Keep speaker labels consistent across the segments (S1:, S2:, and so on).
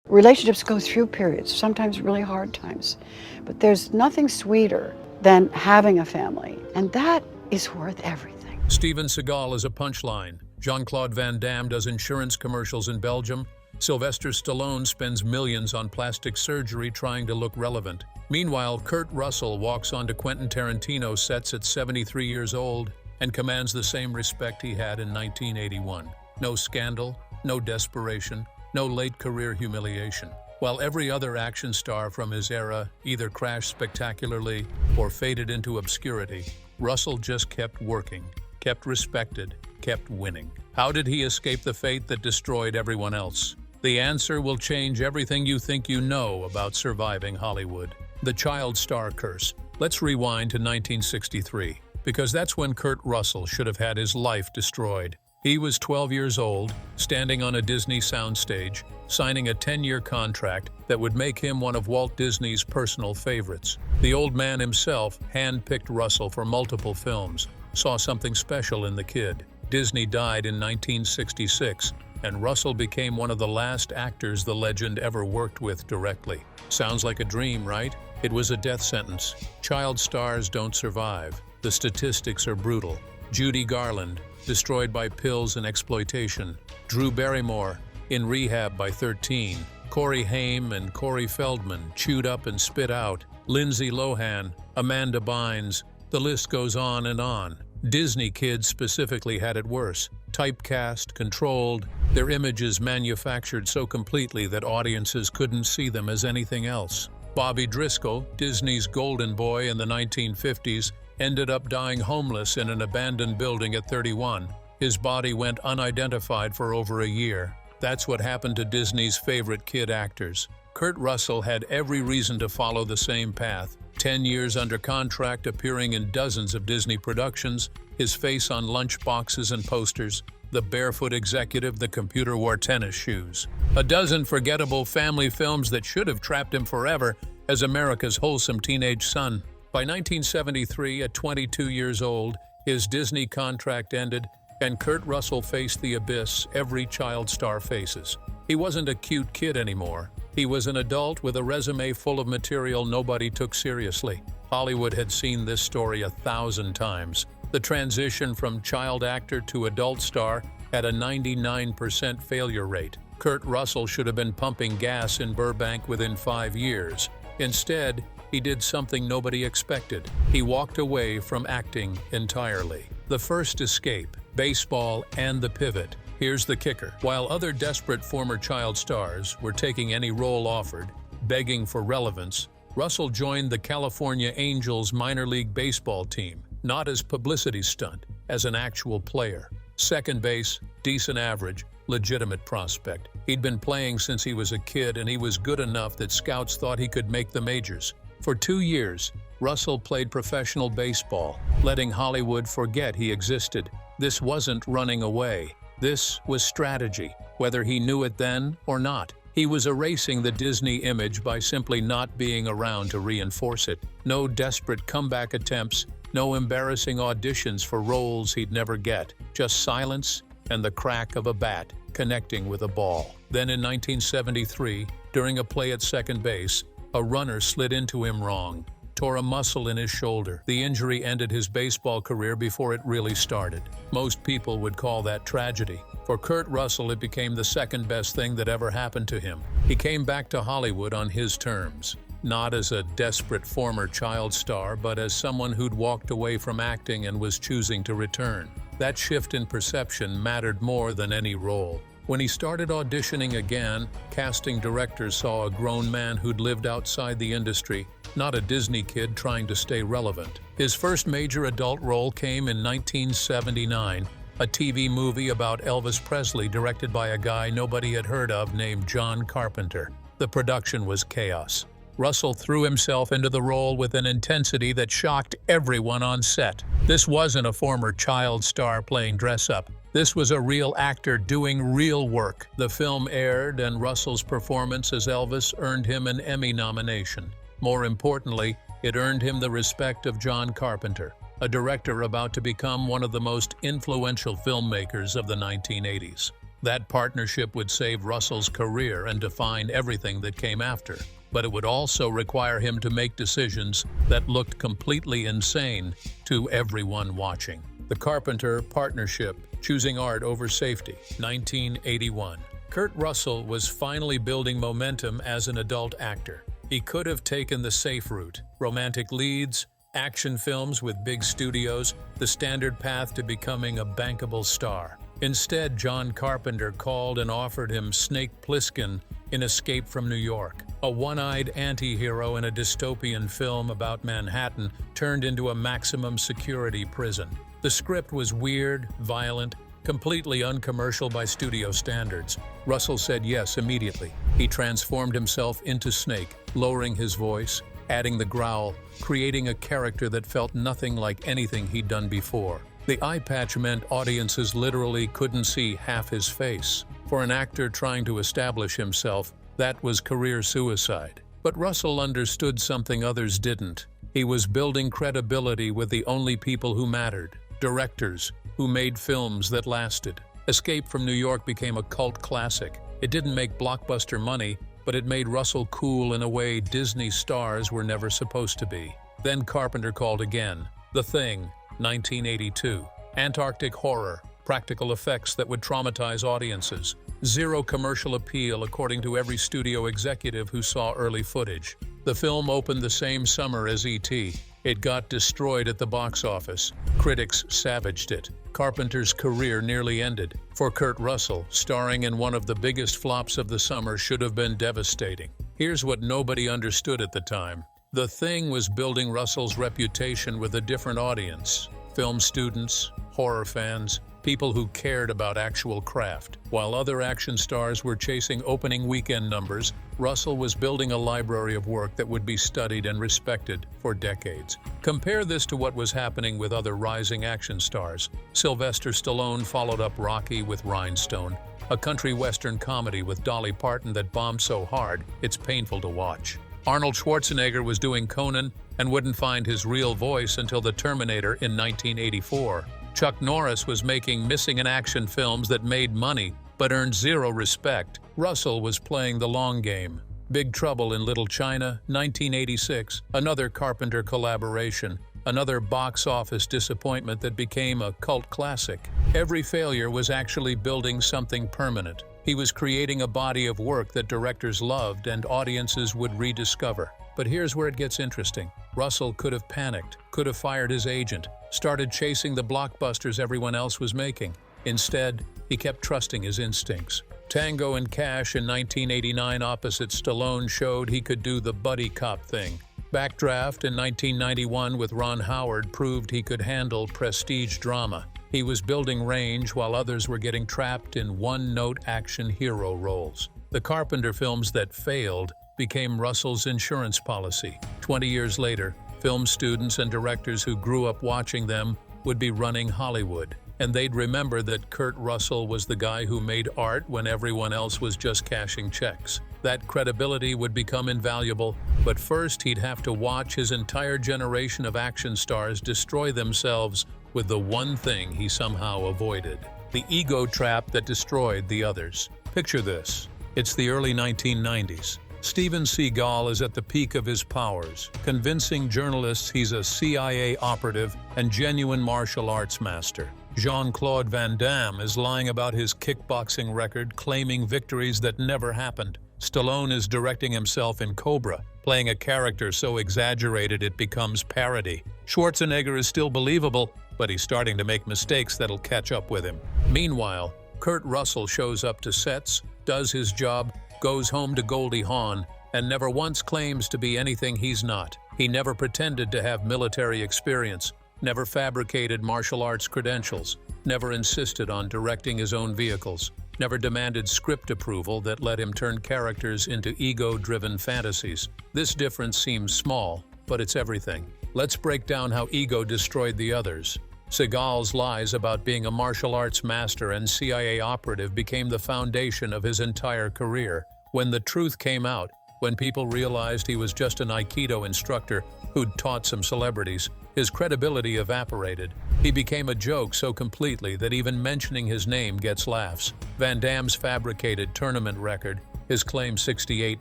S1: Relationships go through periods, sometimes really hard times, but there's nothing sweeter than having a family, and that is worth everything.
S2: Steven Seagal is a punchline. Jean-Claude Van Damme does insurance commercials in Belgium. Sylvester Stallone spends millions on plastic surgery trying to look relevant. Meanwhile, Kurt Russell walks onto Quentin Tarantino sets at 73 years old and commands the same respect he had in 1981. No scandal, no desperation, no late career humiliation. While every other action star from his era either crashed spectacularly or faded into obscurity, Russell just kept working, kept respected, kept winning. How did he escape the fate that destroyed everyone else? The answer will change everything you think you know about surviving Hollywood. The child star curse. Let's rewind to 1963, because that's when Kurt Russell should have had his life destroyed. He was 12 years old, standing on a Disney soundstage, signing a 10-year contract that would make him one of Walt Disney's personal favorites. The old man himself hand-picked Russell for multiple films, saw something special in the kid. Disney died in 1966, and Russell became one of the last actors the legend ever worked with directly. Sounds like a dream, right? It was a death sentence. Child stars don't survive. The statistics are brutal. Judy Garland, destroyed by pills and exploitation. Drew Barrymore, in rehab by 13. Corey Haim and Corey Feldman, chewed up and spit out. Lindsay Lohan, Amanda Bynes, the list goes on and on. Disney kids specifically had it worse. Typecast, controlled, their images manufactured so completely that audiences couldn't see them as anything else. Bobby Driscoll, Disney's golden boy in the 1950s, ended up dying homeless in an abandoned building at 31. His body went unidentified for over a year. That's what happened to Disney's favorite kid actors. Kurt Russell had every reason to follow the same path. 10 years under contract, appearing in dozens of Disney productions, his face on lunch boxes and posters, the barefoot executive, the computer wore tennis shoes. A dozen forgettable family films that should have trapped him forever as America's wholesome teenage son. By 1973, at 22 years old, his Disney contract ended, and Kurt Russell faced the abyss every child star faces. He wasn't a cute kid anymore. He was an adult with a resume full of material nobody took seriously. Hollywood had seen this story 1,000 times. The transition from child actor to adult star had a 99% failure rate. Kurt Russell should have been pumping gas in Burbank within 5 years. Instead, he did something nobody expected. He walked away from acting entirely. The first escape, baseball, and the pivot. Here's the kicker. While other desperate former child stars were taking any role offered, begging for relevance, Russell joined the California Angels minor league baseball team, not as publicity stunt, as an actual player. Second base, decent average, legitimate prospect. He'd been playing since he was a kid, and he was good enough that scouts thought he could make the majors. For 2 years, Russell played professional baseball, letting Hollywood forget he existed. This wasn't running away. This was strategy, whether he knew it then or not. He was erasing the Disney image by simply not being around to reinforce it. No desperate comeback attempts, no embarrassing auditions for roles he'd never get. Just silence and the crack of a bat connecting with a ball. Then in 1973, during a play at second base, a runner slid into him wrong, tore a muscle in his shoulder. The injury ended his baseball career before it really started. Most people would call that tragedy. For Kurt Russell, it became the second best thing that ever happened to him. He came back to Hollywood on his terms, not as a desperate former child star, but as someone who'd walked away from acting and was choosing to return. That shift in perception mattered more than any role. When he started auditioning again, casting directors saw a grown man who'd lived outside the industry, not a Disney kid trying to stay relevant. His first major adult role came in 1979, a TV movie about Elvis Presley directed by a guy nobody had heard of named John Carpenter. The production was chaos. Russell threw himself into the role with an intensity that shocked everyone on set. This wasn't a former child star playing dress-up. This was a real actor doing real work. The film aired, and Russell's performance as Elvis earned him an Emmy nomination. More importantly, it earned him the respect of John Carpenter, a director about to become one of the most influential filmmakers of the 1980s. That partnership would save Russell's career and define everything that came after. But it would also require him to make decisions that looked completely insane to everyone watching. The Carpenter partnership, choosing art over safety, 1981. Kurt Russell was finally building momentum as an adult actor. He could have taken the safe route, romantic leads, action films with big studios, the standard path to becoming a bankable star. Instead, John Carpenter called and offered him Snake Plissken in Escape from New York, a one-eyed anti-hero in a dystopian film about Manhattan turned into a maximum security prison. The script was weird, violent, completely uncommercial by studio standards. Russell said yes immediately. He transformed himself into Snake, lowering his voice, adding the growl, creating a character that felt nothing like anything he'd done before. The eye patch meant audiences literally couldn't see half his face. For an actor trying to establish himself, that was career suicide. But Russell understood something others didn't. He was building credibility with the only people who mattered, directors who made films that lasted. Escape from New York became a cult classic. It didn't make blockbuster money, but it made Russell cool in a way Disney stars were never supposed to be. Then Carpenter called again. The Thing, 1982. Antarctic horror, practical effects that would traumatize audiences. Zero commercial appeal according to every studio executive who saw early footage. The film opened the same summer as E.T. It got destroyed at the box office. Critics savaged it. Carpenter's career nearly ended. For Kurt Russell, starring in one of the biggest flops of the summer should have been devastating. Here's what nobody understood at the time. The Thing was building Russell's reputation with a different audience. Film students, horror fans, people who cared about actual craft. While other action stars were chasing opening weekend numbers, Russell was building a library of work that would be studied and respected for decades. Compare this to what was happening with other rising action stars. Sylvester Stallone followed up Rocky with Rhinestone, a country western comedy with Dolly Parton that bombed so hard it's painful to watch. Arnold Schwarzenegger was doing Conan and wouldn't find his real voice until The Terminator in 1984. Chuck Norris was making missing in action films that made money but earned zero respect. Russell was playing the long game. Big Trouble in Little China, 1986, another Carpenter collaboration, another box office disappointment that became a cult classic. Every failure was actually building something permanent. He was creating a body of work that directors loved and audiences would rediscover. But here's where it gets interesting. Russell could have panicked, could have fired his agent, started chasing the blockbusters everyone else was making. Instead, he kept trusting his instincts. Tango and Cash in 1989 opposite Stallone showed he could do the buddy cop thing. Backdraft in 1991 with Ron Howard proved he could handle prestige drama. He was building range while others were getting trapped in one-note action hero roles. The Carpenter films that failed became Russell's insurance policy. 20 years later, film students and directors who grew up watching them would be running Hollywood. And they'd remember that Kurt Russell was the guy who made art when everyone else was just cashing checks. That credibility would become invaluable, but first he'd have to watch his entire generation of action stars destroy themselves with the one thing he somehow avoided: the ego trap that destroyed the others. Picture this. It's the early 1990s. Steven Seagal is at the peak of his powers, convincing journalists he's a CIA operative and genuine martial arts master. Jean-Claude Van Damme is lying about his kickboxing record, claiming victories that never happened. Stallone is directing himself in Cobra, playing a character so exaggerated it becomes parody. Schwarzenegger is still believable, but he's starting to make mistakes that'll catch up with him. Meanwhile, Kurt Russell shows up to sets, does his job, goes home to Goldie Hawn, and never once claims to be anything he's not. He never pretended to have military experience, never fabricated martial arts credentials, never insisted on directing his own vehicles, never demanded script approval that let him turn characters into ego-driven fantasies. This difference seems small, but it's everything. Let's break down how ego destroyed the others. Seagal's lies about being a martial arts master and CIA operative became the foundation of his entire career. When the truth came out, When people realized he was just an Aikido instructor who'd taught some celebrities, his credibility evaporated. He became a joke so completely that even mentioning his name gets laughs. Van Damme's fabricated tournament record, his claimed 68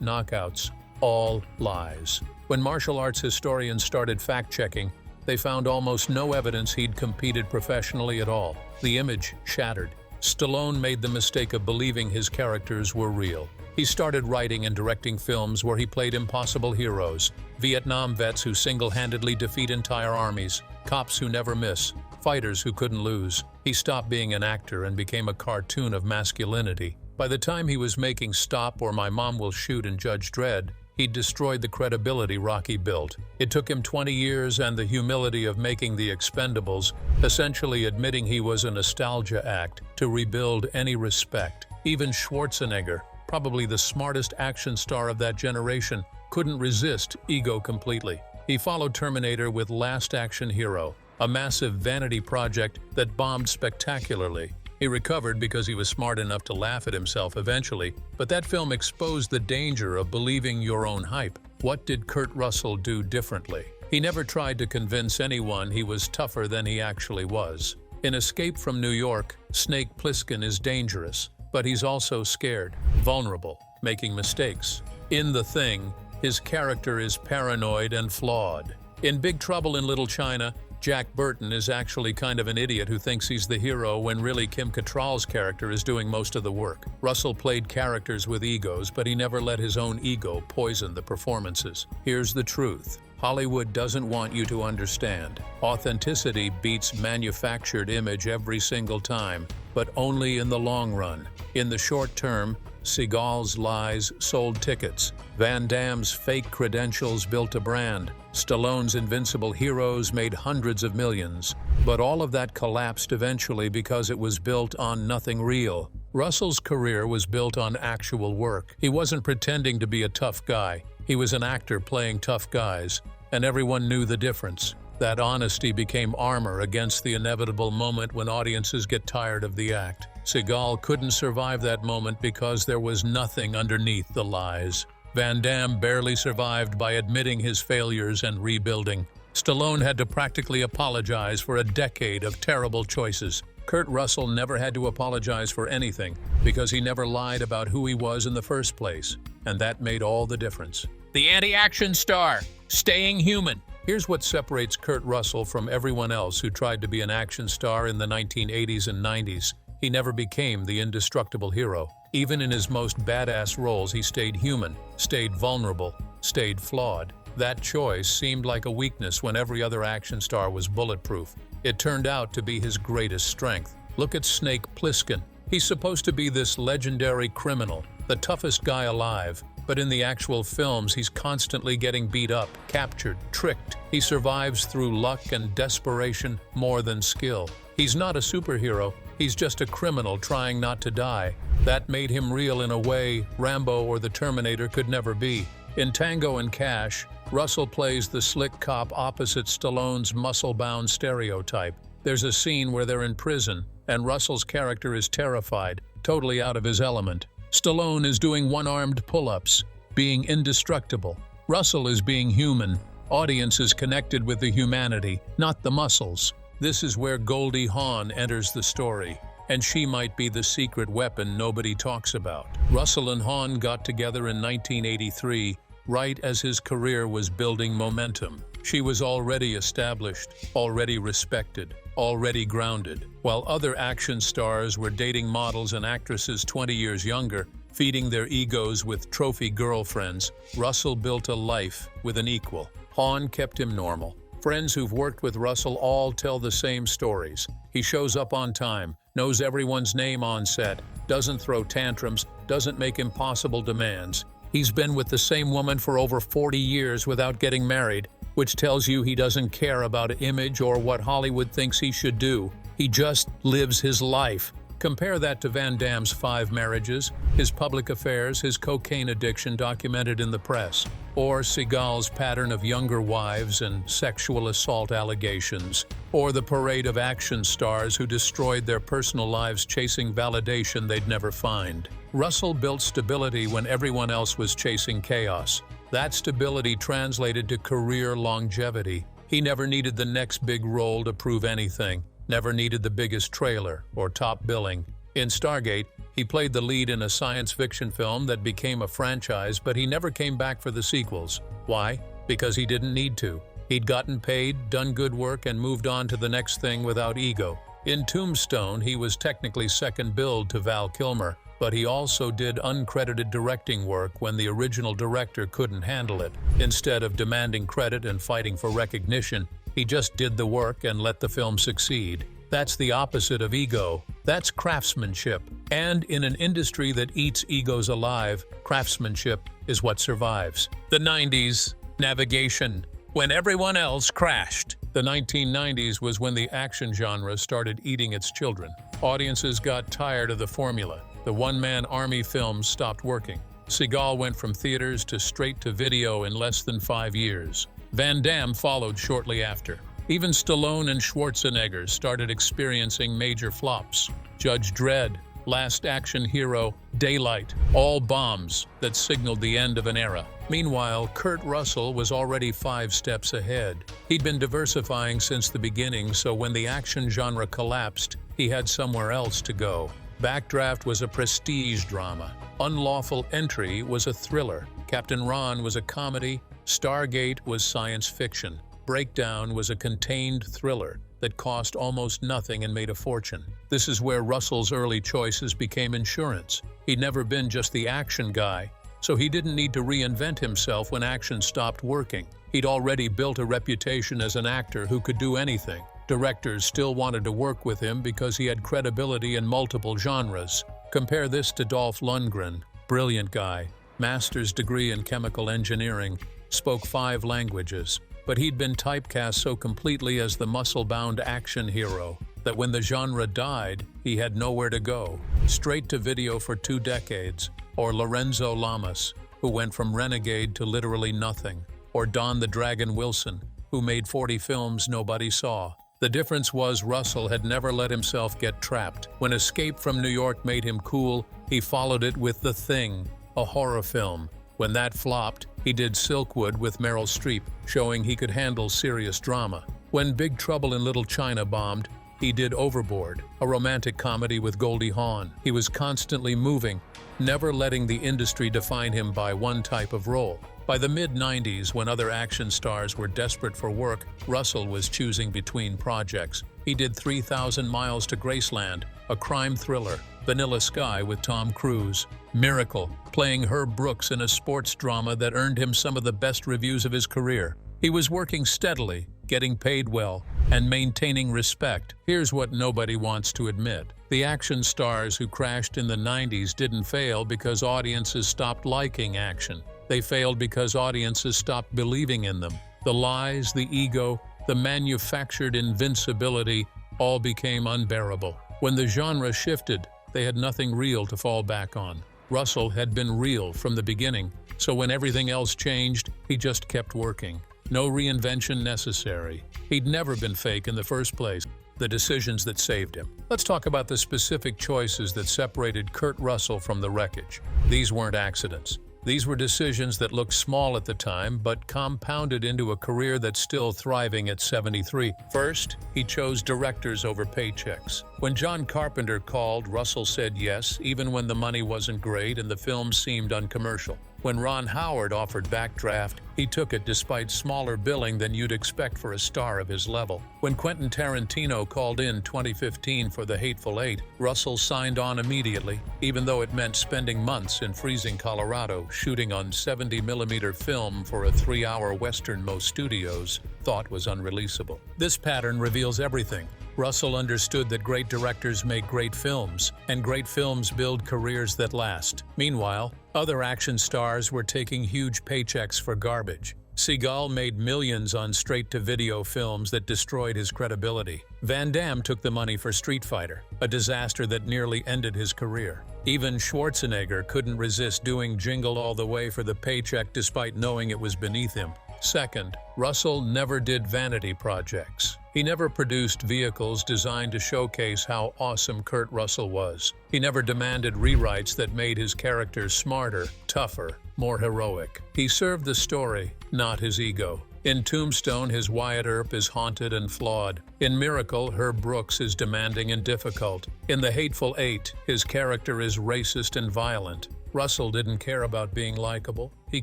S2: knockouts, all lies. When martial arts historians started fact-checking, they found almost no evidence he'd competed professionally at all. The image shattered. Stallone made the mistake of believing his characters were real. He started writing and directing films where he played impossible heroes, Vietnam vets who single-handedly defeat entire armies, cops who never miss, fighters who couldn't lose. He stopped being an actor and became a cartoon of masculinity. By the time he was making Stop or My Mom Will Shoot and Judge Dredd, he'd destroyed the credibility Rocky built. It took him 20 years and the humility of making The Expendables, essentially admitting he was a nostalgia act, to rebuild any respect. Even Schwarzenegger, probably the smartest action star of that generation, couldn't resist ego completely. He followed Terminator with Last Action Hero, a massive vanity project that bombed spectacularly. He recovered because he was smart enough to laugh at himself eventually, but that film exposed the danger of believing your own hype. What did Kurt Russell do differently? He never tried to convince anyone he was tougher than he actually was. In Escape from New York, Snake Plissken is dangerous, but he's also scared, vulnerable, making mistakes. In The Thing, his character is paranoid and flawed. In Big Trouble in Little China, Jack Burton is actually kind of an idiot who thinks he's the hero when really Kim Cattrall's character is doing most of the work. Russell played characters with egos, but he never let his own ego poison the performances. Here's the truth. Hollywood doesn't want you to understand. Authenticity beats manufactured image every single time, but only in the long run. In the short term, Seagal's lies sold tickets. Van Damme's fake credentials built a brand. Stallone's invincible heroes made hundreds of millions. But all of that collapsed eventually because it was built on nothing real. Russell's career was built on actual work. He wasn't pretending to be a tough guy. He was an actor playing tough guys, and everyone knew the difference. That honesty became armor against the inevitable moment when audiences get tired of the act. Seagal couldn't survive that moment because there was nothing underneath the lies. Van Damme barely survived by admitting his failures and rebuilding. Stallone had to practically apologize for a decade of terrible choices. Kurt Russell never had to apologize for anything because he never lied about who he was in the first place, and that made all the difference. The anti-action star, staying human. Here's what separates Kurt Russell from everyone else who tried to be an action star in the 1980s and 90s. He never became the indestructible hero. Even in his most badass roles, he stayed human, stayed vulnerable, stayed flawed. That choice seemed like a weakness when every other action star was bulletproof. It turned out to be his greatest strength. Look at Snake Plissken. He's supposed to be this legendary criminal, the toughest guy alive. But in the actual films, he's constantly getting beat up, captured, tricked. He survives through luck and desperation more than skill. He's not a superhero, he's just a criminal trying not to die. That made him real in a way Rambo or the Terminator could never be. In Tango and Cash, Russell plays the slick cop opposite Stallone's muscle-bound stereotype. There's a scene where they're in prison, and Russell's character is terrified, totally out of his element. Stallone is doing one-armed pull-ups, being indestructible. Russell is being human. Audience is connected with the humanity, not the muscles. This is where Goldie Hawn enters the story, and she might be the secret weapon nobody talks about. Russell and Hawn got together in 1983, right as his career was building momentum. She was already established, already respected, already grounded, while other action stars were dating models and actresses 20 years younger, feeding their egos with trophy girlfriends. Russell built a life with an equal. Hawn kept him normal. Friends who've worked with Russell all tell the same stories. He shows up on time, knows everyone's name on set, doesn't throw tantrums, doesn't make impossible demands. He's been with the same woman for over 40 years without getting married, which tells you he doesn't care about image or what Hollywood thinks he should do. He just lives his life. Compare that to Van Damme's 5 marriages, his public affairs, his cocaine addiction documented in the press, or Seagal's pattern of younger wives and sexual assault allegations, or the parade of action stars who destroyed their personal lives chasing validation they'd never find. Russell built stability when everyone else was chasing chaos. That stability translated to career longevity. He never needed the next big role to prove anything, never needed the biggest trailer or top billing. In Stargate, he played the lead in a science fiction film that became a franchise, but he never came back for the sequels. Why? Because he didn't need to. He'd gotten paid, done good work, and moved on to the next thing without ego. In Tombstone, he was technically second billed to Val Kilmer, but he also did uncredited directing work when the original director couldn't handle it. Instead of demanding credit and fighting for recognition, he just did the work and let the film succeed. That's the opposite of ego. That's craftsmanship. And in an industry that eats egos alive, craftsmanship is what survives. The 90s, navigation. When everyone else crashed. The 1990s was when the action genre started eating its children. Audiences got tired of the formula. The one-man army films stopped working. Seagal went from theaters to straight-to-video in less than 5 years. Van Damme followed shortly after. Even Stallone and Schwarzenegger started experiencing major flops. Judge Dredd, Last Action Hero, Daylight, all bombs that signaled the end of an era. Meanwhile, Kurt Russell was already 5 steps ahead. He'd been diversifying since the beginning, so when the action genre collapsed, he had somewhere else to go. Backdraft was a prestige drama. Unlawful Entry was a thriller. Captain Ron was a comedy. Stargate was science fiction. Breakdown was a contained thriller that cost almost nothing and made a fortune. This is where Russell's early choices became insurance. He'd never been just the action guy, so he didn't need to reinvent himself when action stopped working. He'd already built a reputation as an actor who could do anything. Directors still wanted to work with him because he had credibility in multiple genres. Compare this to Dolph Lundgren, brilliant guy, master's degree in chemical engineering, spoke 5 languages. But he'd been typecast so completely as the muscle-bound action hero that when the genre died, he had nowhere to go. Straight to video for 2 decades. Or Lorenzo Lamas, who went from renegade to literally nothing. Or Don the Dragon Wilson, who made 40 films nobody saw. The difference was Russell had never let himself get trapped. When Escape from New York made him cool, he followed it with The Thing, a horror film. When that flopped, he did Silkwood with Meryl Streep, showing he could handle serious drama. When Big Trouble in Little China bombed, he did Overboard, a romantic comedy with Goldie Hawn. He was constantly moving, never letting the industry define him by one type of role. By the mid-90s, when other action stars were desperate for work, Russell was choosing between projects. He did 3,000 Miles to Graceland, a crime thriller, Vanilla Sky with Tom Cruise, Miracle, playing Herb Brooks in a sports drama that earned him some of the best reviews of his career. He was working steadily, getting paid well, and maintaining respect. Here's what nobody wants to admit. The action stars who crashed in the 90s didn't fail because audiences stopped liking action. They failed because audiences stopped believing in them. The lies, the ego, the manufactured invincibility all became unbearable. When the genre shifted, they had nothing real to fall back on. Russell had been real from the beginning, so when everything else changed, he just kept working. No reinvention necessary. He'd never been fake in the first place. The decisions that saved him. Let's talk about the specific choices that separated Kurt Russell from the wreckage. These weren't accidents. These were decisions that looked small at the time, but compounded into a career that's still thriving at 73. First, he chose directors over paychecks. When John Carpenter called, Russell said yes, even when the money wasn't great and the film seemed uncommercial. When Ron Howard offered Backdraft, he took it despite smaller billing than you'd expect for a star of his level. When Quentin Tarantino called in 2015 for The Hateful Eight, Russell signed on immediately, even though it meant spending months in freezing Colorado shooting on 70mm film for a 3-hour Western most studios thought was unreleasable. This pattern reveals everything. Russell understood that great directors make great films, and great films build careers that last. Meanwhile, other action stars were taking huge paychecks for garbage. Seagal made millions on straight-to-video films that destroyed his credibility. Van Damme took the money for Street Fighter, a disaster that nearly ended his career. Even Schwarzenegger couldn't resist doing Jingle All the Way for the paycheck despite knowing it was beneath him. Second, Russell never did vanity projects. He never produced vehicles designed to showcase how awesome Kurt Russell was. He never demanded rewrites that made his characters smarter, tougher, more heroic. He served the story, not his ego. In Tombstone, his Wyatt Earp is haunted and flawed. In Miracle, Herb Brooks is demanding and difficult. In The Hateful Eight, his character is racist and violent. Russell didn't care about being likable. He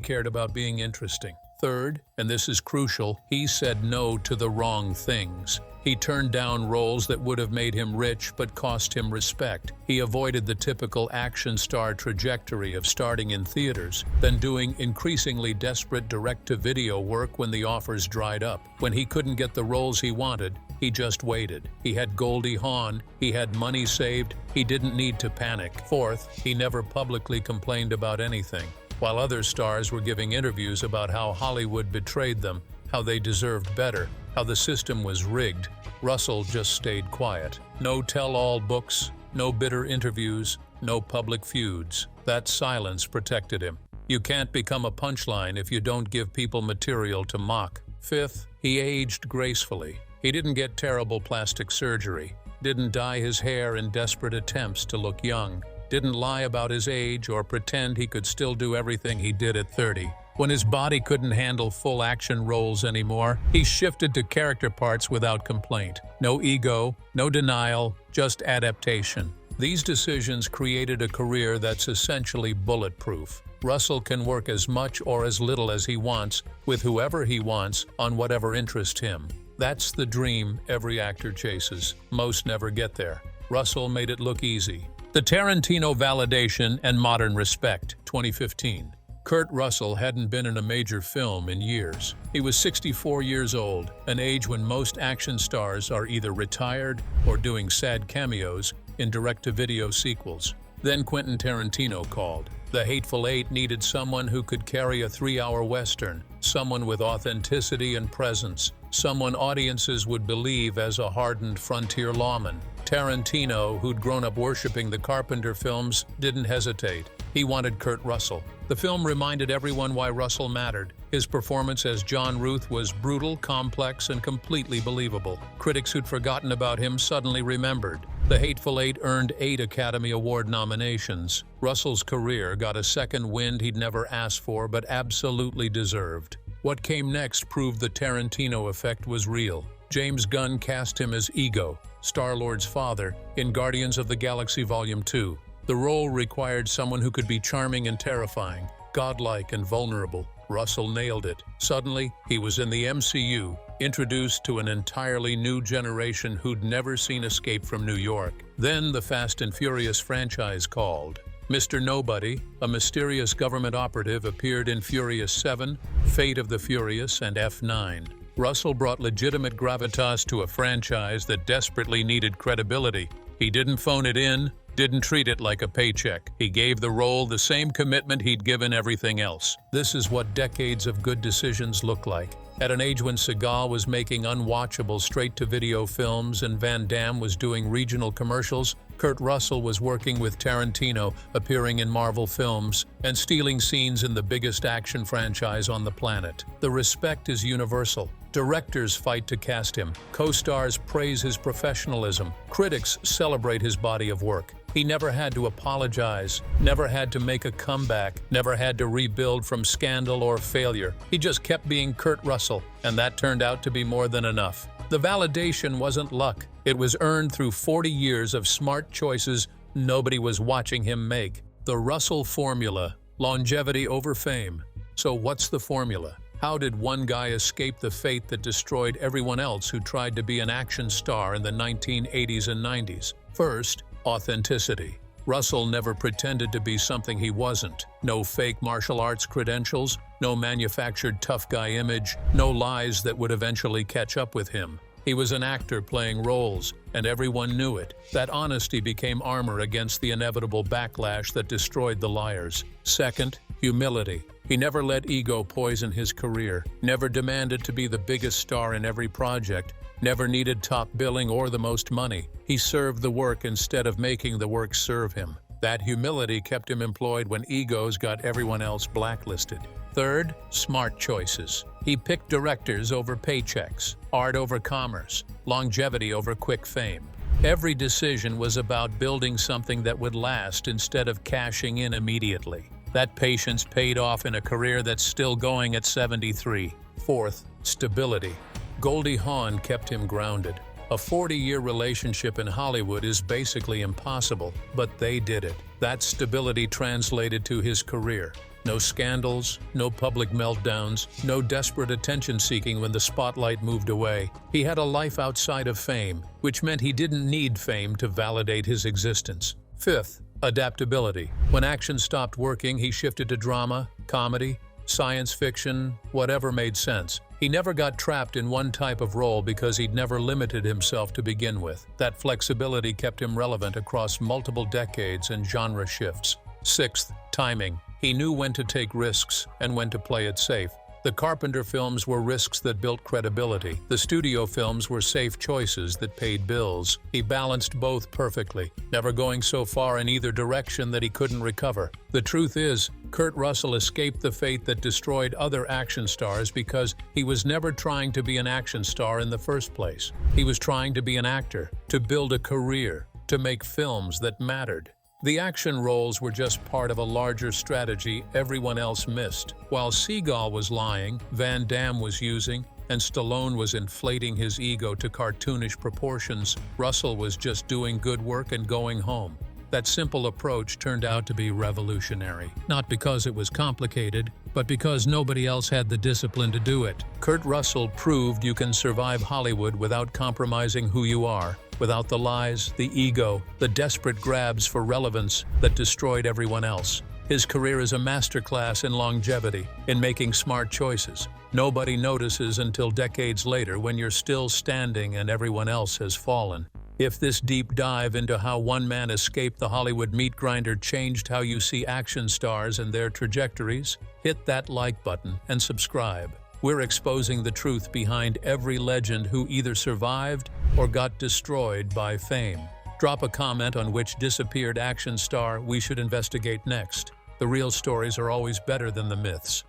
S2: cared about being interesting. Third, and this is crucial, he said no to the wrong things. He turned down roles that would have made him rich but cost him respect. He avoided the typical action star trajectory of starting in theaters, then doing increasingly desperate direct-to-video work when the offers dried up. When he couldn't get the roles he wanted, he just waited. He had Goldie Hawn, he had money saved, he didn't need to panic. Fourth, he never publicly complained about anything. While other stars were giving interviews about how Hollywood betrayed them, how they deserved better, how the system was rigged, Russell just stayed quiet. No tell-all books, no bitter interviews, no public feuds. That silence protected him. You can't become a punchline if you don't give people material to mock. Fifth, he aged gracefully. He didn't get terrible plastic surgery, didn't dye his hair in desperate attempts to look young, didn't lie about his age or pretend he could still do everything he did at 30. When his body couldn't handle full action roles anymore, he shifted to character parts without complaint. No ego, no denial, just adaptation. These decisions created a career that's essentially bulletproof. Russell can work as much or as little as he wants, with whoever he wants, on whatever interests him. That's the dream every actor chases. Most never get there. Russell made it look easy. The Tarantino validation and modern respect, 2015. Kurt Russell hadn't been in a major film in years. He was 64 years old, an age when most action stars are either retired or doing sad cameos in direct-to-video sequels. Then Quentin Tarantino called. The Hateful Eight needed someone who could carry a 3-hour Western, someone with authenticity and presence, someone audiences would believe as a hardened frontier lawman. Tarantino, who'd grown up worshipping the Carpenter films, didn't hesitate. He wanted Kurt Russell. The film reminded everyone why Russell mattered. His performance as John Ruth was brutal, complex, and completely believable. Critics who'd forgotten about him suddenly remembered. The Hateful Eight earned 8 Academy Award nominations. Russell's career got a second wind he'd never asked for but absolutely deserved. What came next proved the Tarantino effect was real. James Gunn cast him as Ego, Star-Lord's father, in Guardians of the Galaxy Volume 2. The role required someone who could be charming and terrifying, godlike and vulnerable. Russell nailed it. Suddenly, he was in the MCU, introduced to an entirely new generation who'd never seen Escape from New York. Then the Fast and Furious franchise called. Mr. Nobody, a mysterious government operative, appeared in Furious 7, Fate of the Furious, and F9. Russell brought legitimate gravitas to a franchise that desperately needed credibility. He didn't phone it in, didn't treat it like a paycheck. He gave the role the same commitment he'd given everything else. This is what decades of good decisions look like. At an age when Seagal was making unwatchable straight-to-video films and Van Damme was doing regional commercials, Kurt Russell was working with Tarantino, appearing in Marvel films, and stealing scenes in the biggest action franchise on the planet. The respect is universal. Directors fight to cast him. Co-stars praise his professionalism. Critics celebrate his body of work. He never had to apologize, never had to make a comeback, never had to rebuild from scandal or failure. He just kept being Kurt Russell, and that turned out to be more than enough. The validation wasn't luck. It was earned through 40 years of smart choices nobody was watching him make. The Russell formula: longevity over fame. So what's the formula? How did one guy escape the fate that destroyed everyone else who tried to be an action star in the 1980s and 90s? First, authenticity. Russell never pretended to be something he wasn't. No fake martial arts credentials, no manufactured tough guy image, no lies that would eventually catch up with him. He was an actor playing roles, and everyone knew it. That honesty became armor against the inevitable backlash that destroyed the liars. Second, humility. He never let ego poison his career, never demanded to be the biggest star in every project, never needed top billing or the most money. He served the work instead of making the work serve him. That humility kept him employed when egos got everyone else blacklisted. Third, smart choices. He picked directors over paychecks, art over commerce, longevity over quick fame. Every decision was about building something that would last instead of cashing in immediately. That patience paid off in a career that's still going at 73. Fourth, stability. Goldie Hawn kept him grounded. A 40-year relationship in Hollywood is basically impossible, but they did it. That stability translated to his career. No scandals, no public meltdowns, no desperate attention-seeking when the spotlight moved away. He had a life outside of fame, which meant he didn't need fame to validate his existence. Fifth, adaptability. When action stopped working, he shifted to drama, comedy, science fiction, whatever made sense. He never got trapped in one type of role because he'd never limited himself to begin with. That flexibility kept him relevant across multiple decades and genre shifts. Sixth, timing. He knew when to take risks and when to play it safe. The Carpenter films were risks that built credibility. The studio films were safe choices that paid bills. He balanced both perfectly, never going so far in either direction that he couldn't recover. The truth is, Kurt Russell escaped the fate that destroyed other action stars because he was never trying to be an action star in the first place. He was trying to be an actor, to build a career, to make films that mattered. The action roles were just part of a larger strategy everyone else missed. While Seagal was lying, Van Damme was using, and Stallone was inflating his ego to cartoonish proportions, Russell was just doing good work and going home. That simple approach turned out to be revolutionary. Not because it was complicated, but because nobody else had the discipline to do it. Kurt Russell proved you can survive Hollywood without compromising who you are, without the lies, the ego, the desperate grabs for relevance that destroyed everyone else. His career is a masterclass in longevity, in making smart choices. Nobody notices until decades later when you're still standing and everyone else has fallen. If this deep dive into how one man escaped the Hollywood meat grinder changed how you see action stars and their trajectories, hit that like button and subscribe. We're exposing the truth behind every legend who either survived or got destroyed by fame. Drop a comment on which disappeared action star we should investigate next. The real stories are always better than the myths.